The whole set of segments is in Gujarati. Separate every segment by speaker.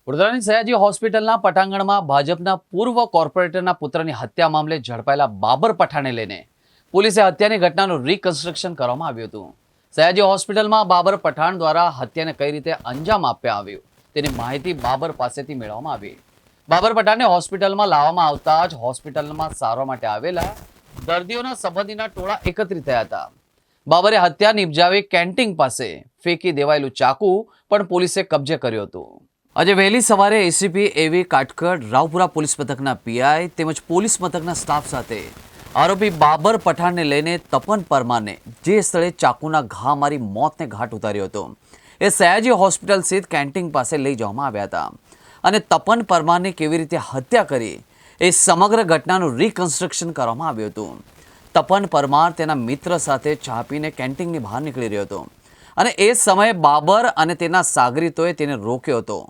Speaker 1: વડોદરાની સયાજી હોસ્પિટલના પટાંગણમાં ભાજપના પૂર્વ કોર્પોરેટરના પુત્રની હત્યા મામલે ઝડપાયેલા બાબર પઠાણને લઈને પોલીસે હત્યાની ઘટનાનું રિકન્સ્ટ્રક્શન કરવામાં આવ્યું હતું. સયાજી હોસ્પિટલમાં બાબર પઠાણ દ્વારા હત્યાને કઈ રીતે અંજામ આપ્યા આવ્યું તેની માહિતી બાબર પાસેથી મેળવવામાં આવી. બાબર પઠાણને હોસ્પિટલમાં લાવવામાં આવતા જ હોસ્પિટલમાં સારવાર માટે આવેલા દર્દીઓના સંબંધીના ટોળા એકત્રિત થયા હતા. બાબરે હત્યા નિપજાવી કેન્ટીન પાસે ફેંકી દેવાયેલું ચાકુ પણ પોલીસે કબજે કર્યું હતું. આજે વહેલી સવારે એસીપી એવી કાટકડ, રાવપુરા પોલીસ મથકના પીઆઈ તેમજ પોલીસ મથકના સ્ટાફ સાથે આરોપી બાબર પઠાણને લઈને તપન પરમારને જે સ્થળે ચાકુના ઘા મારી મોતને ઘાટ ઉતાર્યો હતો એ સયાજી હોસ્પિટલ સ્થિત કેન્ટીન પાસે લઈ જવામાં આવ્યા હતા અને તપન પરમારની કેવી રીતે હત્યા કરી એ સમગ્ર ઘટનાનું રિકન્સ્ટ્રક્શન કરવામાં આવ્યું હતું. તપન પરમાર તેના મિત્ર સાથે ચા પીને કેન્ટીનની બહાર નીકળી રહ્યો હતો અને એ સમયે બાબર અને તેના સાગરીતોએ તેને રોક્યો હતો.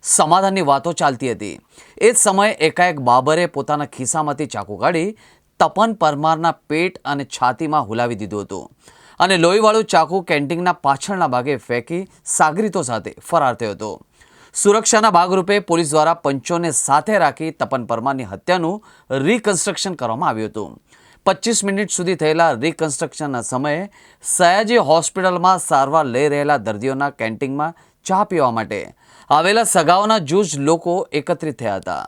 Speaker 1: સમાધાનની વાતો ચાલતી હતી. એ જ સમયે એકાએક બાબરે પોતાના ખિસ્સામાંથી ચાકુ કાઢી તપન પરમારના પેટ અને છાતીમાં હુલાવી દીધું હતું અને લોહીવાળું ચાકુ કેન્ટીનના પાછળના ભાગે ફેંકી સાગરીતો સાથે ફરાર થયો હતો. સુરક્ષાના ભાગરૂપે પોલીસ દ્વારા પંચોને સાથે રાખી તપન પરમારની હત્યાનું રિકન્સ્ટ્રક્શન કરવામાં આવ્યું હતું. 25 મિનિટ સુધી થયેલા રિકન્સ્ટ્રક્શનના સમયે સયાજી હોસ્પિટલમાં સારવાર લઈ રહેલા દર્દીઓના કેન્ટીનમાં ચા પીવા માટે આવેલા સગાઓના જૂજ લોકો એકત્રિત થયા હતા.